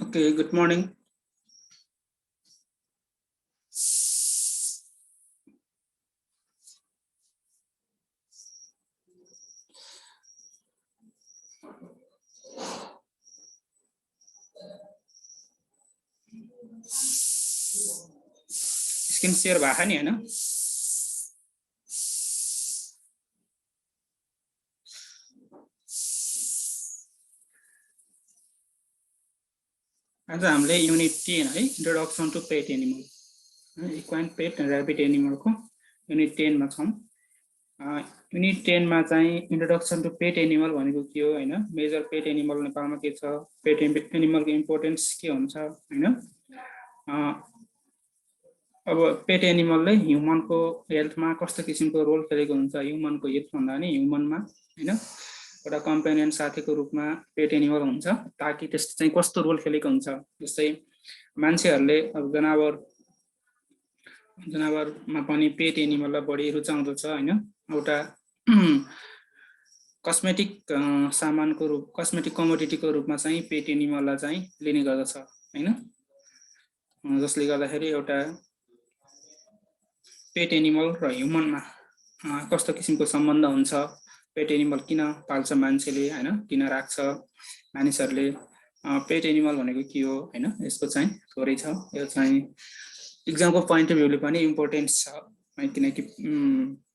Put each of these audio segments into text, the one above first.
Okay, good morning. Screen share भएको नि हैन? आज हामीले युनिट 10 है introduction to pet animal equine pet and rabbit एनिमलको युनिट 10 मा छौं। युनिट 10 मा चाहिँ इन्ट्रोडक्सन टु पेट एनिमल भनेको के हो हैन, मेजर पेट एनिमल नेपालमा के छ, पेट एनिमलको इम्पोर्टेन्स के हुन्छ हैन। अब पेट एनिमलले ह्युमनको हेल्थमा कस्तो किसिमको रोल खेलेको हुन्छ, ह्युमनको हेल्थ भन्दा नि ह्युमनमा हैन एउटा कम्पेनियन साथीको रूपमा पेट एनिमल हुन्छ, ताकि त्यस्तो चाहिँ कस्तो रोल खेलेको हुन्छ। जस्तै मान्छेहरूले अब जनावरमा पनि पेट एनिमललाई बढी रुचाउँदछ हैन। एउटा कस्मेटिक सामानको रूप, कस्मेटिक कमोडिटीको रूपमा चाहिँ पेट एनिमललाई चाहिँ लिने गर्दछ हैन। जसले गर्दाखेरि एउटा पेट एनिमल र ह्युमनमा कस्तो किसिमको सम्बन्ध हुन्छ, पेट एनिमल किन पाल्छ मान्छेले हैन, किन राख्छ मानिसहरूले, पेट एनिमल भनेको के हो हैन, यसको चाहिँ थोरै छ। यो चाहिँ एक्जामको पोइन्ट अफ भ्यूले पनि इम्पोर्टेन्स छ किनकि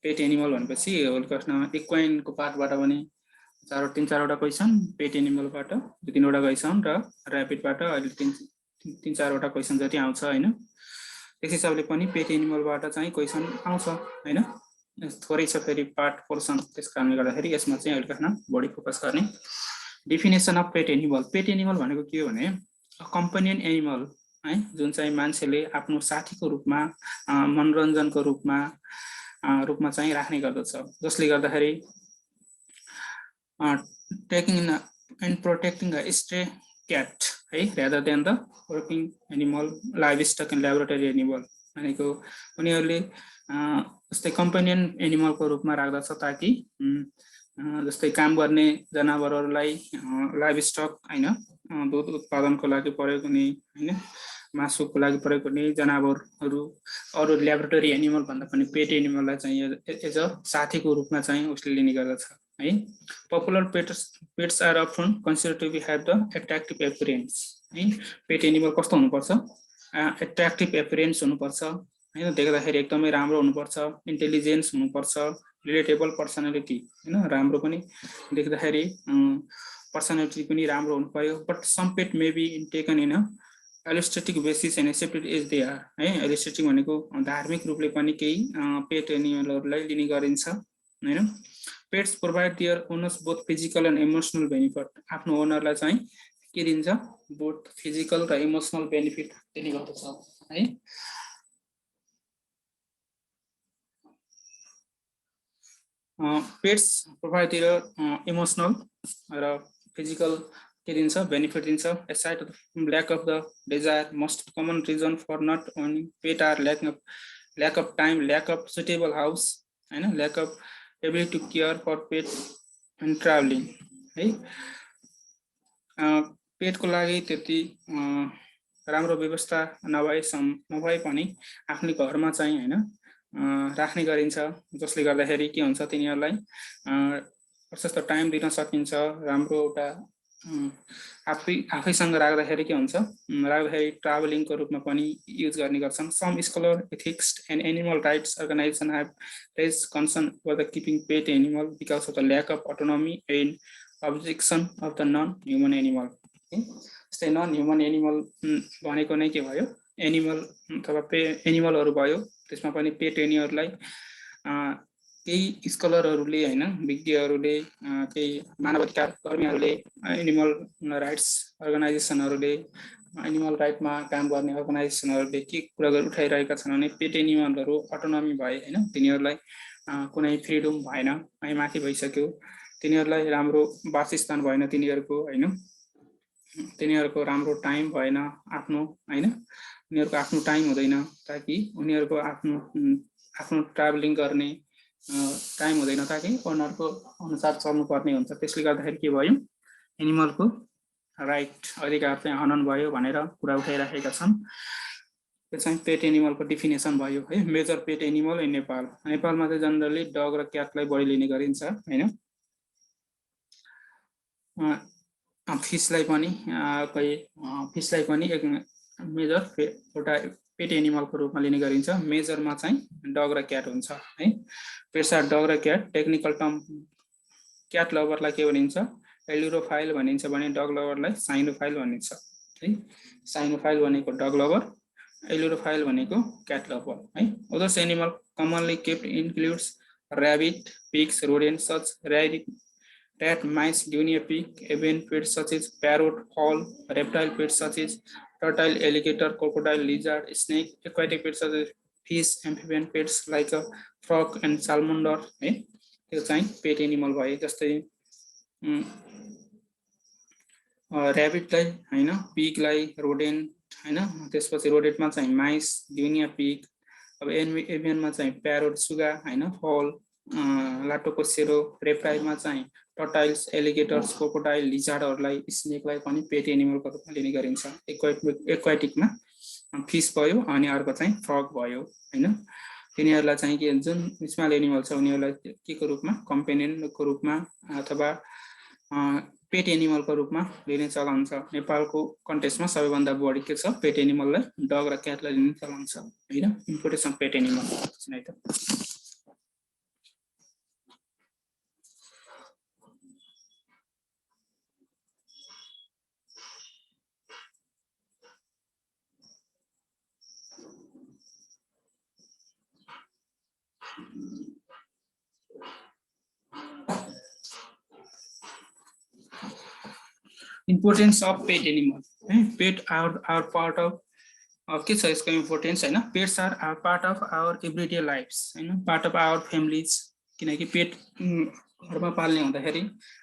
पेट एनिमल भनेपछि होलकस्टमा इक्वाइनको पार्टबाट पनि तीन चारवटा क्वेसन, पेट एनिमलबाट 2-3वटा क्वेसन र र्याबिटबाट अहिले 3-4वटा क्वेसन जति आउँछ हैन। त्यस हिसाबले पनि पेट एनिमलबाट चाहिँ क्वेसन आउँछ हैन। थोरै छ फेरि पार्ट पोर्सन, त्यस कारणले गर्दाखेरि यसमा चाहिँ अहिले खासमा बढी फोकस गर्ने। Definition of pet animal, pet animal भनेको के हो भने कम्पेनियन एनिमल है, जुन चाहिँ मान्छेले आफ्नो साथीको रूपमा मनोरञ्जनको रूपमा चाहिँ राख्ने गर्दछ, जसले गर्दाखेरि taking and protecting a stray CAT है rather than the working animal, livestock and laboratory animal भनेको उनीहरूले जस्तै कम्पेनियन एनिमलको रूपमा राख्दछ, ताकि जस्तै काम गर्ने जनावरहरूलाई लाइभस्टक हैन, दूध उत्पादनको लागि प्रयोग हुने हैन, मासुको लागि प्रयोग हुने जनावरहरू, अरू ल्याबोरेटरी एनिमल भन्दा पनि पेट एनिमललाई चाहिँ एज अ साथीको रूपमा चाहिँ उसले लिने गर्दछ है। Popular pets are often considered to be have the attractive appearance है। पेट एनिमल कस्तो हुनुपर्छ, एट्र्याक्टिभ एपियरेन्स हुनुपर्छ हैन, देख्दाखेरि एकदमै राम्रो हुनुपर्छ, इन्टेलिजेन्स हुनुपर्छ, रिलेटेबल पर्सनालिटी हैन, राम्रो पनि देख्दाखेरि पर्सनालिटी पनि राम्रो हुनु पर्यो। But some pet may be taken in a realistic basis and accepted as they are है। एलिस्टेटिक भनेको धार्मिक रूपले पनि केही पेट एनिमलहरूलाई लिने गरिन्छ हैन। Pets provide their owners both physical and emotional benefit, आफ्नो ओनरलाई चाहिँ के दिन्छ, बोथ फिजिकल र इमोसनल बेनिफिट दिने गर्दछ है। पेट्स प्रोभाइड देयर इमोसनल र फिजिकल के दिन्छ, बेनिफिट दिन्छ। aside of the lack of the desire, most common reason for not owning pet are lack of time, lack of suitable house हैन, lack of ability to care for pet and traveling है। पेटको लागि त्यति राम्रो व्यवस्था नभए पनि आफ्नो घरमा चाहिँ हैन राख्ने गरिन्छ, जसले गर्दाखेरि के हुन्छ, तिनीहरूलाई प्रशस्त टाइम दिन सकिन्छ। राम्रो एउटा आफैसँग राख्दाखेरि के हुन्छ, राख्दाखेरि ट्राभलिङको रूपमा पनि युज गर्ने गर्छन्। Some scholar, ethics and animal rights organisation have raised concern for the keeping pet animal because of the lack of autonomy and objection of the non human animal. जस्तै नन ह्युमन एनिमल भनेको नै के भयो, animal अथवा एनिमलहरू भयो, त्यसमा पनि पेट एनिमललाई केही स्कलरहरूले हैन, विज्ञहरूले, केही मानवाधिकार कर्मीहरूले, एनिमल राइट्स अर्गनाइजेसनहरूले, एनिमल राइटमा काम गर्ने अर्गनाइजेसनहरूले के कुरा उठाइरहेका छन् भने पेट एनिमलहरू अटोनोमी भए हैन, तिनीहरूलाई कुनै फ्रिडम भएन, माथि भइसक्यो, तिनीहरूलाई राम्रो वासस्थान भएन तिनीहरूको हैन, तिनीहरूको राम्रो टाइम भएन आफ्नो हैन, उनीहरूको आफ्नो टाइम हुँदैन, ताकि उनीहरूको आफ्नो ट्राभलिङ गर्ने टाइम हुँदैन, ताकि ओनरको अनुसार चल्नुपर्ने हुन्छ। त्यसले गर्दाखेरि के भयो, एनिमलको राइट अधिकार चाहिँ हनन भयो भनेर कुरा उठाइराखेका छन्। त्यो चाहिँ पेट एनिमलको डिफिनेसन भयो है। Major pet animal in Nepal, नेपालमा चाहिँ जनरली डग र क्याटलाई बढी लिने गरिन्छ हैन। फिसलाई पनि फिसलाई पनि एक मेजर एउटा पेट एनिमलको रूपमा लिने गरिन्छ। मेजरमा चाहिँ डग र क्याट हुन्छ है। पेट्स आर डग र क्याट। टेक्निकल टर्म क्याट लभरलाई के भनिन्छ, एल्युरोफाइल भनिन्छ भने डग लभरलाई साइनोफाइल भनिन्छ है। साइनोफाइल भनेको डग लभर, एल्युरोफाइल भनेको क्याट लभर है। Others animal commonly kept includes rabbit, pigs, rodent such rat, mice, guinea pig, avian pets such as parrot, owl, reptile pets such as turtle, alligator, crocodile, lizard, snake, aquatic pets such as fish, amphibian pets like a frog and salamander है। त्यो चाहिँ pet animal भयो। जस्तै ऱ्याबिटलाई हैन, पिगलाई rodent हैन, त्यसपछि रोडेन्टमा चाहिँ mice, Guinea pig, अब एभियनमा चाहिँ प्यारोट सुगा हैन, फल, लाटोकोसेरो, रेप्टाइलमा चाहिँ टर्टाइल्स, एलिगेटर्स, क्रोकोडाइल, लिजार्डहरूलाई, स्नेकलाई पनि पेट एनिमलको रूपमा लिने गरिन्छ। एक्वाटिकमा फिस भयो अनि अर्को चाहिँ फ्रग भयो हैन। तिनीहरूलाई चाहिँ के जुन स्मल एनिमल छ उनीहरूलाई के को रूपमा, कम्पेनियनको रूपमा अथवा पेट एनिमलको रूपमा लिने चलन छ। नेपालको कन्टेक्स्टमा सबैभन्दा बढी के छ, पेट एनिमललाई डग र क्याटलाई लिने चलन छ हैन। इम्पोर्टेन्स अफ पेट एनिमल है त। इम्पोर्टेन्स अफ पेट एनिमल है। पेट आवर पार्ट अफ के छ यसको इम्पोर्टेन्स हैन। Pets are our part of our everyday lives हैन, पार्ट अफ आवर फ्यामिलीज। किनकि पेट घरमा पाल्ने हुँदाखेरि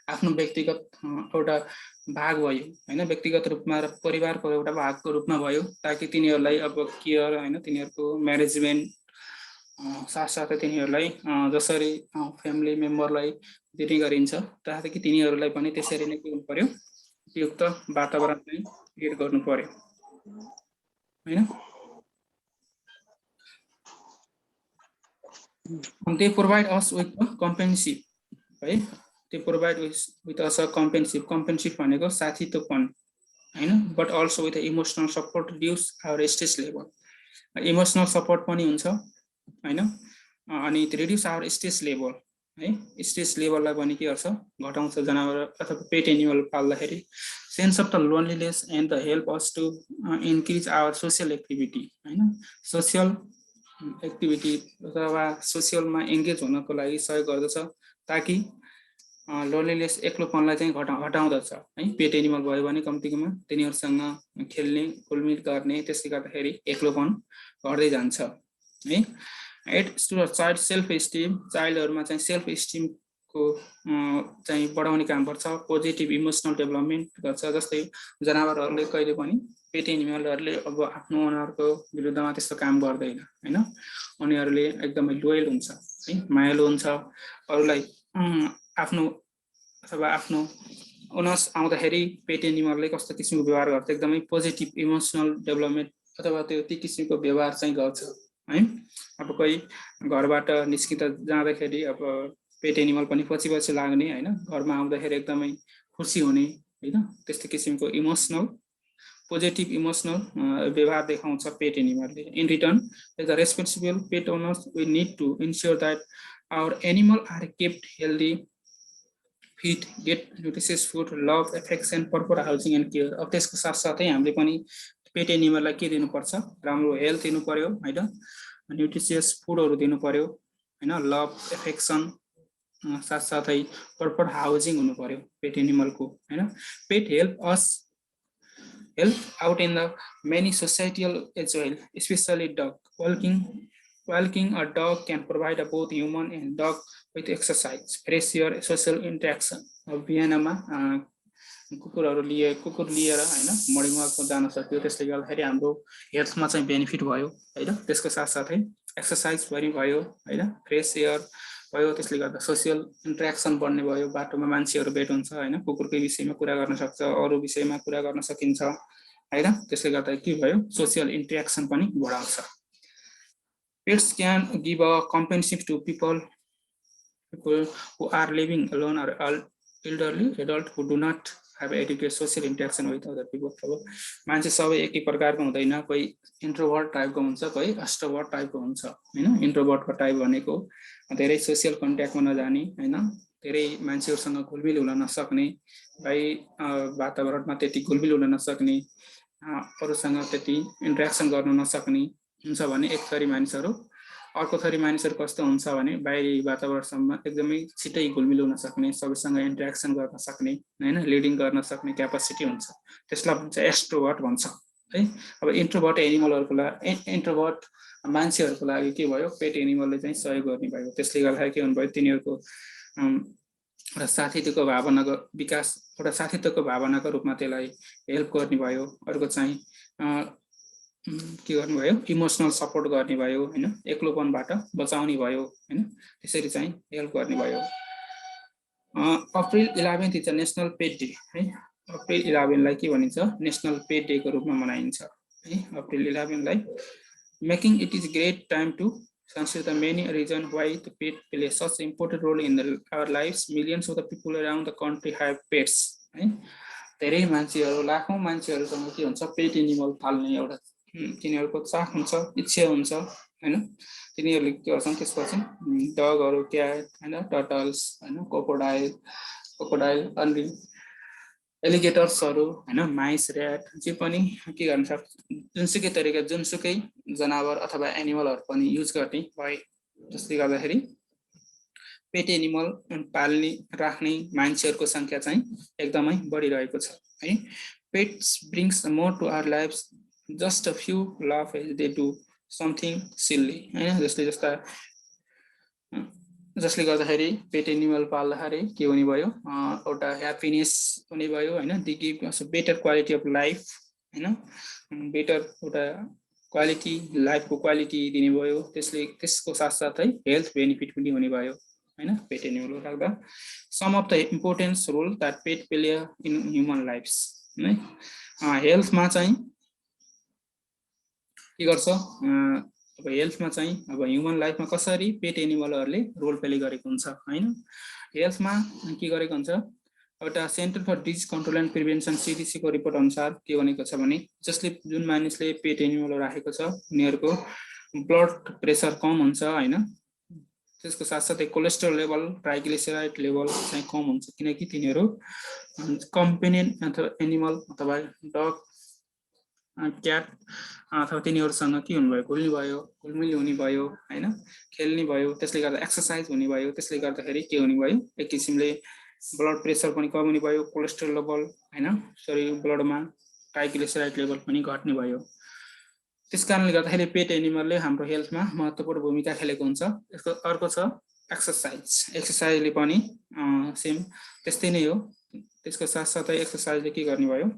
आफ्नो व्यक्तिगत एउटा भाग भयो हैन, व्यक्तिगत रूपमा र परिवारको एउटा भागको रूपमा भयो, ताकि तिनीहरूलाई अब केयर हैन, तिनीहरूको म्यानेजमेन्ट साथसाथै तिनीहरूलाई जसरी फ्यामिली मेम्बरलाई दिने गरिन्छ ताकि तिनीहरूलाई पनि त्यसरी नै के हुनु पर्यो, उपयुक्त वातावरण चाहिँ क्रिएट गर्नु पर्यो हैन। They provide us with a companionship है। They provide with us a companionship। companionship भनेको साथीत्वपन हैन, but also with emotional support reduce our stress level। Emotional support पनि हुन्छ हैन, अनि रिड्युस आवर स्ट्रेस लेभल है। स्ट्रेस लेभललाई पनि के गर्छ, घटाउँछ जनावर अथवा पेट एनिमल पाल्दाखेरि। Sense of the loneliness and the help us to increase our social activity हैन। सोसियल एक्टिभिटी अथवा सोसियलमा एङ्गेज हुनको लागि सहयोग गर्दछ, ताकि लोनलीनेस एक्लोपनलाई चाहिँ हटाउँदछ है। पेट एनिमल भयो भने कम्तीमा तिनीहरूसँग खेल्ने घुलमिल गर्ने, त्यसले गर्दाखेरि एक्लोपन घट्दै जान्छ है। Adds to child self esteem, चाइल्डहरूमा चाहिँ सेल्फ एस्टिमको चाहिँ बढाउने काम गर्छ। पोजिटिभ इमोसनल डेभलपमेन्ट गर्छ। जस्तै जनावरहरूले कहिले पनि पेट एनिमलहरूले अब आफ्नो ओनरको विरुद्धमा त्यस्तो काम गर्दैन हैन, उनीहरूले एकदमै लोयल हुन्छ है, मायालु हुन्छ। अरूलाई आफ्नो अथवा आफ्नो ओनर्स आउँदाखेरि पेट एनिमलले कस्तो किसिमको व्यवहार गर्छ, एकदमै पोजिटिभ इमोसनल डेभलपमेन्ट अथवा त्यो किसिमको व्यवहार चाहिँ गर्छ है। अब कोही घरबाट निस्किँदा जाँदाखेरि अब पेट एनिमल पनि पछि पछि लाग्ने हैन, घरमा आउँदाखेरि एकदमै खुसी हुने हैन, त्यस्तो किसिमको इमोसनल पोजिटिभ इमोसनल व्यवहार देखाउँछ पेट एनिमलले। In return as a responsible pet owners we need to ensure that our animal are kept healthy, fit, get nutritious food, love, affection, proper housing and care. अब त्यसको साथसाथै हामीले पनि पेट एनिमललाई के दिनुपर्छ, राम्रो हेल्थ दिनु पर्यो हैन, न्युट्रिसियस फुडहरू दिनु पर्यो हैन, लभ एफेक्सन साथसाथै प्रपर हाउसिङ हुनु पर्यो पेट एनिमलको हैन। पेट help out in the many societal as well, especially dog walking a dog can provide both human and dog with exercise, fresh air, social interaction। बिहानमा कुकुर लिएर हैन मर्निङ वाकमा जान सक्यो, त्यसले गर्दाखेरि हाम्रो हेल्थमा चाहिँ बेनिफिट भयो हैन। त्यसको साथसाथै एक्सर्साइज पनि भयो हैन, फ्रेस एयर भयो, त्यसले गर्दा सोसियल इन्टरेक्सन बढ्ने भयो, बाटोमा मान्छेहरू भेट हुन्छ हैन, कुकुरकै विषयमा कुरा गर्न सक्छ, अरू विषयमा कुरा गर्न सकिन्छ हैन, त्यसले गर्दा के भयो सोसियल इन्टरेक्सन पनि बढाउँछ। Pets can give a companionship to people who are living alone or elderly adult who do not have adequate social interaction with other people. अब मान्छे सबै एकै प्रकारको हुँदैन, कोही इन्ट्रोभर्ट टाइपको हुन्छ, कोही एक्सट्रोभर्ट टाइपको हुन्छ हैन। इन्ट्रोभर्टको टाइप भनेको धेरै सोसियल कन्ट्याक्टमा नजाने हैन, धेरै मान्छेहरूसँग घुलमिल हुन नसक्ने, वातावरणमा त्यति घुलमिल हुन नसक्ने, अरूसँग त्यति इन्टरेक्सन गर्न नसक्ने हुन्छ भने एक थरी मानिसहरू। अर्को थरी मानिसहरू कस्तो हुन्छ भने बाहिरी वातावरणसम्म एकदमै छिटै घुलमिल हुन सक्ने, सबैसँग इन्टरेक्सन गर्न सक्ने हैन, लिडिङ गर्न सक्ने क्यापासिटी हुन्छ, त्यसलाई भन्छ एक्सट्रोभर्ट भन्छ है। अब इन्ट्रोभर्ट एनिमलहरुको लागि, इन्ट्रोभर्ट मान्छेहरुको लागि के भयो, पेट एनिमलले चाहिँ सहयोग गर्ने भयो। त्यसले गर्दा के हुनु भयो, तिनीहरुको एउटा साथीत्वको भावनाको विकास, एउटा साथीत्वको भावनाको रूपमा त्यसलाई हेल्प गर्ने भयो। अर्को चाहिँ के गर्नु भयो, इमोसनल सपोर्ट गर्ने भयो हैन, एक्लोपनबाट बचाउने भयो हैन, त्यसरी चाहिँ हेल्प गर्ने भयो। अप्रिल 11 इज नेशनल पेट डे है। अप्रिल 11 लाई के भनिन्छ, नेशनल पेट डे को रूपमा मनाइन्छ है। अप्रिल 11 लाई making it is great time to consider the many reasons why the pet plays such an important role in our lives. Millions of the people around the country have pets है। धेरै मान्छेहरू, लाखौं मान्छेहरूसँग के हुन्छ, pet animal पाल्ने एउटा तिनीहरूको चाख हुन्छ, इच्छा हुन्छ हैन। तिनीहरूले के गर्छन्, त्यसपछि डगहरू, क्याट हैन, टर्टल्स हैन, क्रोकोडाइल अनि एलिगेटर्सहरू हैन, माइस, र्याट जे पनि के गर्न सक्छ, जुनसुकै तरिका जुनसुकै जनावर अथवा एनिमलहरू पनि युज गर्ने भए। जसले गर्दाखेरि पेट एनिमल पाल्ने राख्ने मान्छेहरूको संख्या चाहिँ एकदमै बढिरहेको छ है। Pets brings more to our lifes just a few laugh as they do something silly हैन। जसले गर्दाखेरि पेट एनिमल पाल्दाखेरि के हुने भयो, एउटा ह्याप्पिनेस हुने भयो हैन। They give us better quality of life हैन, बेटर एउटा क्वालिटी, लाइफको क्वालिटी दिने भयो। त्यसको साथसाथै हेल्थ बेनिफिट पनि हुने भयो हैन, पेट एनिमल राख्दा। Some of the importance role that pet play in human lives है। हेल्थमा चाहिँ के गर्छ, अब हेल्थमा चाहिँ अब ह्युमन लाइफमा कसरी पेट एनिमलहरूले रोल प्ले गरेको हुन्छ हैन। हेल्थमा के गरेको हुन्छ, एउटा centre for disease control and prevention CDC को रिपोर्ट अनुसार के भनेको छ भने, जुन मानिसले पेट एनिमल राखेको छ उनीहरूको ब्लड प्रेसर कम हुन्छ हैन। त्यसको साथसाथै कोलेस्ट्रोल लेभल, ट्राइग्लिसराइड लेभल चाहिँ कम हुन्छ, किनकि तिनीहरू कम्पेनियन अथवा एनिमल अथवा डग, क्याट अथवा तिनीहरूसँग के हुनुभयो, घुलमिल हुने भयो हैन, खेल्ने भयो। त्यसले गर्दा एक्सर्साइज हुने भयो। त्यसले गर्दाखेरि के हुने भयो, एक किसिमले ब्लड प्रेसर पनि कम हुने भयो, कोलेस्ट्रोल लेभल हैन, ब्लडमा ट्राइग्लिसराइड लेभल पनि घट्ने भयो। त्यसकारणले गर्दाखेरि पेट एनिमलले हाम्रो हेल्थमा महत्त्वपूर्ण भूमिका खेलेको हुन्छ। यसको अर्को छ एक्सर्साइजले पनि सेम त्यस्तै नै हो। त्यसको साथसाथै एक्सर्साइजले के गर्ने भयो,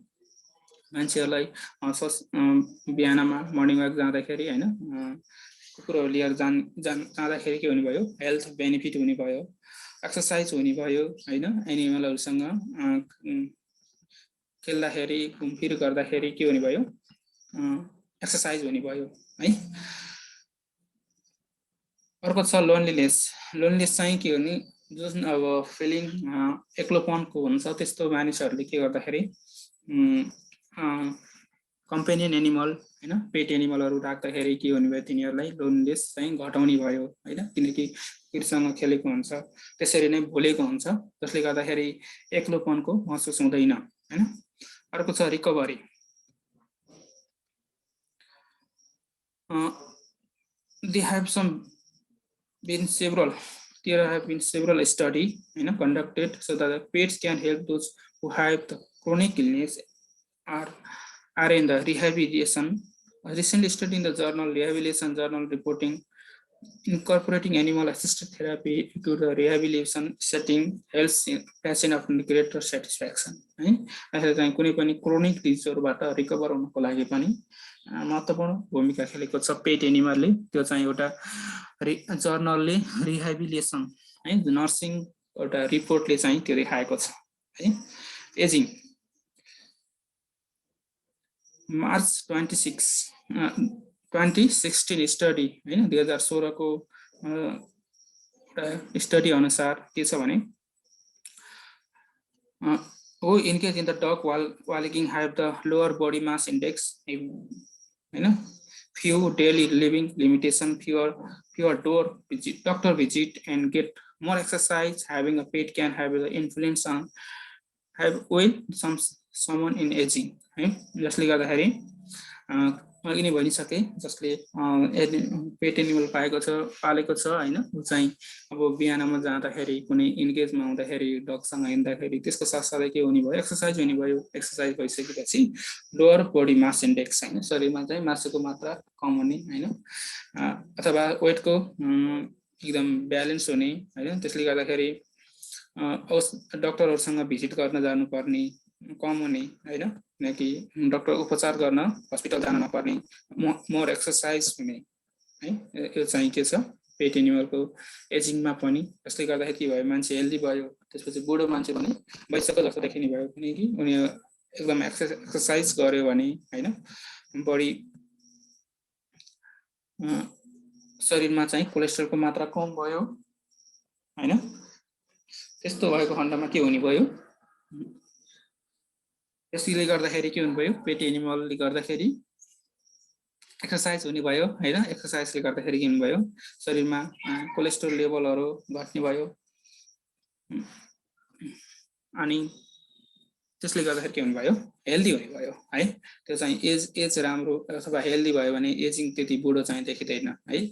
मान्छेहरूलाई बिहानमा मर्निङ वाक जाँदाखेरि हैन, कुकुरहरू लिएर जाँदाखेरि के हुने भयो, हेल्थ बेनिफिट हुने भयो, एक्सर्साइज हुने भयो हैन। एनिमलहरूसँग खेल्दाखेरि, घुमफिर गर्दाखेरि के हुने भयो, एक्सर्साइज हुने भयो है। अर्को छ लोनलीनेस। लोनलीनेस चाहिँ के हुने, जुन अब फिलिङ एक्लोपनको हुन्छ, त्यस्तो मानिसहरूले के गर्दाखेरि कम्पेनियन एनिमल हैन, पेट एनिमलहरू राख्दाखेरि के हुने भयो, तिनीहरूलाई लोनलीनेस चाहिँ घटाउने भयो हैन, किनकि कुकुरसँग खेलेको हुन्छ, त्यसरी नै बोलेको हुन्छ, जसले गर्दाखेरि एक्लोपनको महसुस हुँदैन हैन। अर्को छ recovery. There have been several studies conducted so that the pets can help those who have the chronic illness are in the rehabilitation. A recent study in the journal Rehabilitation Journal reporting incorporating animal assisted therapy into the rehabilitation setting helps patient of greater satisfaction है। यसले चाहिँ कुनै पनि chronic डिजिजहरुबाट recover हुनको लागि पनि महत्त्वपूर्ण भूमिका खेलेको छ पेट एनिमलले। त्यो चाहिँ एउटा जर्नलले रिहेबिलिटेसन है नर्सिङ एउटा रिपोर्टले चाहिँ त्यो देखाएको छ है। एजिङ मार्च 26 2016 स्टडी हैन 2016 को स्टडी अनुसार के छ भने who engage in the dog walking have the lower body mass index हैन few daily living limitation fewer doctor visit and get more exercise. Having a pet can have the influence on someone in aging है जसले गर्दाखेरि मैले नि भनिसके जसले pet animal पालेको छ हैन उ चाहिँ अब बिहानमा जाँदाखेरि कुनै इन्गेजमा हुँदाखेरि डगसँग हिँड्दाखेरि त्यसको साथसाथै के हुने भयो एक्सरसाइज हुने भयो। एक्सरसाइज भइसकेपछि लोअर बडी मास इन्डेक्स हैन शरीरमा चाहिँ मासुको मात्रा कम हुने हैन अथवा वेटको एकदम ब्यालेन्स हुने हैन त्यसले गर्दाखेरि डाक्टरहरुसँग भिजिट गर्न जानु पर्ने कम हुने हैन किनकि डाक्टर उपचार गर्न हस्पिटल जान नपर्ने मोर एक्सरसाइज हुने है यो चाहिँ के छ पेट एनिमलको एजिङमा पनि। त्यसले गर्दाखेरि के भयो मान्छे हेल्दी भयो त्यसपछि बुढो मान्छे पनि भइसक्यो जस्तो देखिने भयो किनकि उनी एकदम एक्सरसाइज गर्यो भने हैन बडी शरीरमा चाहिँ कोलेस्ट्रोलको मात्रा कम भयो हैन। त्यस्तो भएको खण्डमा के हुने भयो त्यसले गर्दाखेरि के हुने भयो पेट एनिमलले गर्दाखेरि एक्सरसाइज हुने भयो हैन। एक्सरसाइजले गर्दाखेरि के हुने भयो शरीरमा कोलेस्ट्रोल लेभलहरु घट्ने भयो अनि त्यसले गर्दाखेरि के हुने भयो हेल्दी हुने भयो है। त्यो चाहिँ एज राम्रो अथवा हेल्दी भयो भने एजिङ त्यति बुढो चाहिँ देखिदैन है।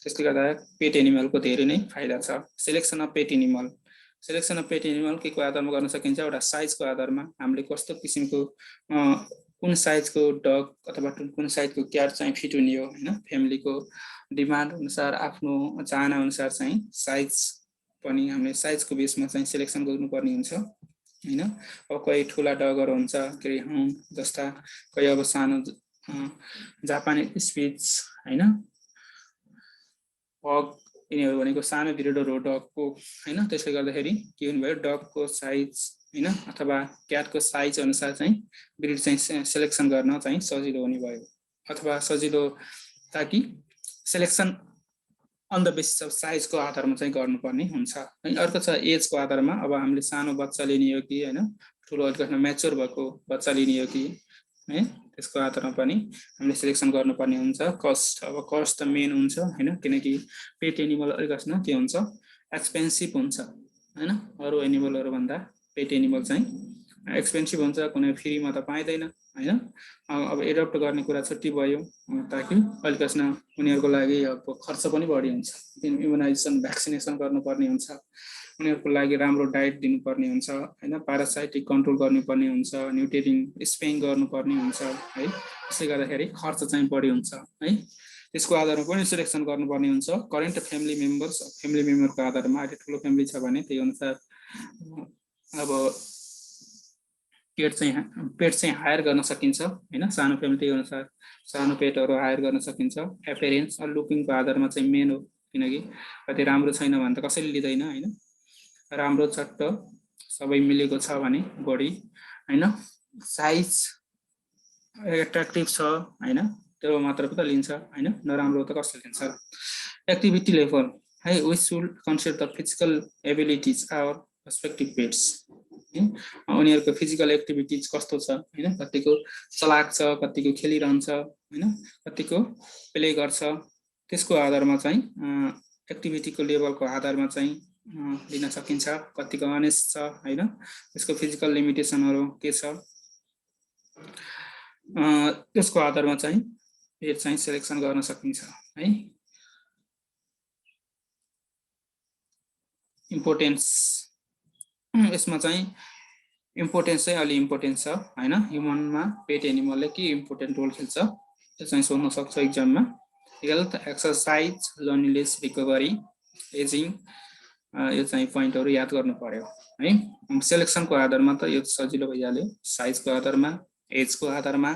त्यसले गर्दा पेट एनिमलको धेरै नै फाइदा छ। सिलेक्सन अफ पेट एनिमल के को आधारमा गर्न सकिन्छ एउटा साइजको आधारमा हामीले कस्तो किसिमको कुन साइजको डग अथवा कुन साइजको क्याट चाहिँ फिट हुने हो हैन फ्यामिलीको डिमान्ड अनुसार आफ्नो चाहना अनुसार चाहिँ साइज पनि हामीले साइजको बेसमा चाहिँ सिलेक्सन गर्नुपर्ने हुन्छ हैन। अब कोही ठुला डगहरु हुन्छ के जस्ता कोही अब सानो जापानी स्पिच हैन पग यिनीहरु भनेको सानो ब्रिडर हो डगको हैन। त्यसले गर्दाखेरि के हुने भयो डगको साइज हैन अथवा क्याटको साइज अनुसार चाहिँ ब्रिड चाहिँ सिलेक्सन गर्न चाहिँ सजिलो हुने भयो अथवा सजिलो ताकि selection on the basis of साइजको आधारमा चाहिँ गर्नुपर्ने हुन्छ। अनि अर्को छ एजको आधारमा अब हामीले सानो बच्चा लिने हो कि हैन ठुलो अलिकति म्याच्योर भएको बच्चा लिने हो कि है त्यसको आधारमा पनि हामीले सिलेक्सन गर्नुपर्ने हुन्छ। कस्ट अब कस्ट त मेन हुन्छ हैन किनकि पेट एनिमल अलिकति के हुन्छ एक्सपेन्सिभ हुन्छ हैन अरु एनिमलहरु भन्दा पेट एनिमल चाहिँ एक्सपेन्सिभ हुन्छ कुनै फ्रीमा त पाइदैन हैन। अब एडप्ट गर्ने कुरा छुट्टी भयो ताकि अलिकति उनीहरुको लागि अब खर्च पनि बढी हुन्छ इम्युनाइजेसन भ्याक्सिनेसन गर्नुपर्ने हुन्छ उनीहरुको लागि राम्रो डाइट दिनुपर्ने हुन्छ हैन प्यारासाइटिक कन्ट्रोल गर्नुपर्ने हुन्छ न्युट्रिसन स्पेङ गर्नुपर्ने हुन्छ है। त्यसले गर्दाखेरि खर्च चाहिँ बढी हुन्छ है। त्यसको आधारमा पनि सिलेक्सन गर्नुपर्ने हुन्छ। करेन्ट फ्यामिली मेम्बरको आधारमा अहिले ठुलो फ्यामिली छ भने त्यही अनुसार अब पेट चाहिँ हायर गर्न सकिन्छ हैन। सानो फ्यामिली त्यही अनुसार सानो पेटहरु हायर गर्न सकिन्छ। एपियरेन्स र लुकिङको आधारमा चाहिँ मेन हो किनकि कतै राम्रो छैन भने त कसैले लिदैन हैन। राम्रो चट्ट सबै मिलेको छ भने बडी हैन साइज एट्र्याक्टिभ छ हैन त्यो मात्र पो त लिन्छ हैन नराम्रो त कसले लिन्छ। एक्टिभिटी लेभल है we should consider the physical abilities our perspective pets उनीहरुको फिजिकल एक्टिभिटीज कस्तो छ हैन कतिको चलाक छ कतिको खेलिरहन्छ हैन कतिको प्ले गर्छ त्यसको आधारमा चाहिँ एक्टिभिटीको लेभलको आधारमा चाहिँ लिन सकिन्छ। कतिको अनेस्ट छ हैन त्यसको फिजिकल लिमिटेसनहरु के छ त्यसको आधारमा चाहिँ पेट चाहिँ सिलेक्सन गर्न सकिन्छ है। इम्पोर्टेन्स यसमा चाहिँ इम्पोर्टेन्स चाहिँ अलि इम्पोर्टेन्ट छ हैन। ह्युमनमा पेट एनिमलले के इम्पोर्टेन्ट रोल खेल्छ त्यो चाहिँ सोध्न सक्छ एक्जाममा। Health exercise loneliness recovery ageing यो चाहिँ पोइन्टहरु याद गर्नु पर्यो है। सिलेक्सनको आधारमा त यो सजिलो भइहाल्यो साइजको आधारमा एजको आधारमा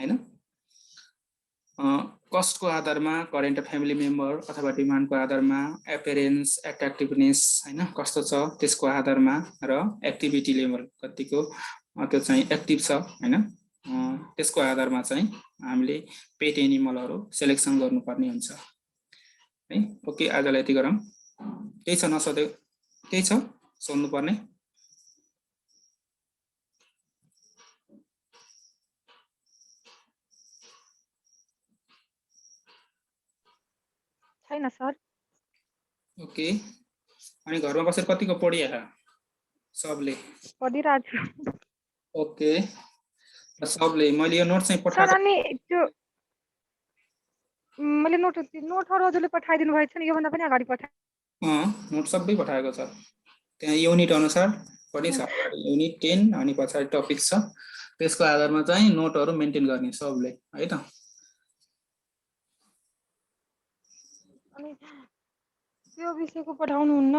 हैन। कस्टको आधारमा करेन्ट फ्यामिली मेम्बर अथवा डिमान्डको आधारमा एपियरेन्स एट्र्याक्टिभनेस हैन कस्तो छ त्यसको आधारमा र एक्टिभिटी लेभल कतिको त्यो चाहिँ एक्टिभ छ हैन त्यसको आधारमा चाहिँ हामीले पेट एनिमलहरू सेलेक्सन गर्नुपर्ने हुन्छ है। ओके आजलाई यति गरौँ। केही छ नसोधे केही छ सोध्नु पर्ने? छैन सर। ओके अनि घरमा बसेर कतिको पढिया सबले? पढिरहेछु। ओके सबले मैले यो नोट चाहिँ सर पठाएको अनि त्यो मैले नोटहरु हजुरले पठाइदिनु भएको छ नि योभन्दा पनि अगाडि पठाए नोट सबै पठाएको छ त्यहाँ युनिट अनुसार पनि छ युनिट 10 अनि पछाडि टपिक छ त्यसको आधारमा चाहिँ नोटहरु मेन्टेन गर्ने सबले है त। अनि त्यो विषयको पठाउनु हुन्न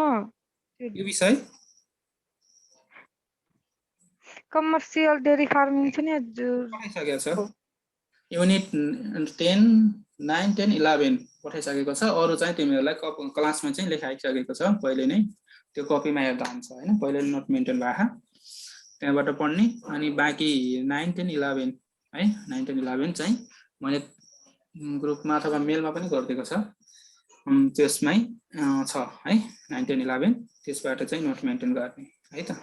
यो विषय कमर्सियल डेयरी फार्मिङ छ नि पठाइसकेको छ युनिट 10 9 10 11 पठाइसकेको छ अरु चाहिँ तिमीहरुलाई क्लासमा चाहिँ लेखाइसकेको छ पहिले नै त्यो कपीमा हेर्दा हुन्छ हैन पहिले नोट मेन्टेन राख त्यहाँबाट पढ्ने अनि बाँकी 9 10 11 है 9 10 11 चाहिँ मैले ग्रुपमा अथवा मेलमा पनि गरिदिएको छ त्यसमै छ है 9 10 11 त्यसबाट चाहिँ नोट मेन्टेन गर्ने है त।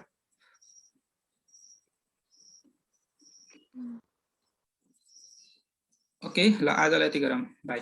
ओके ल आजलाई यति गरौँ बाइ।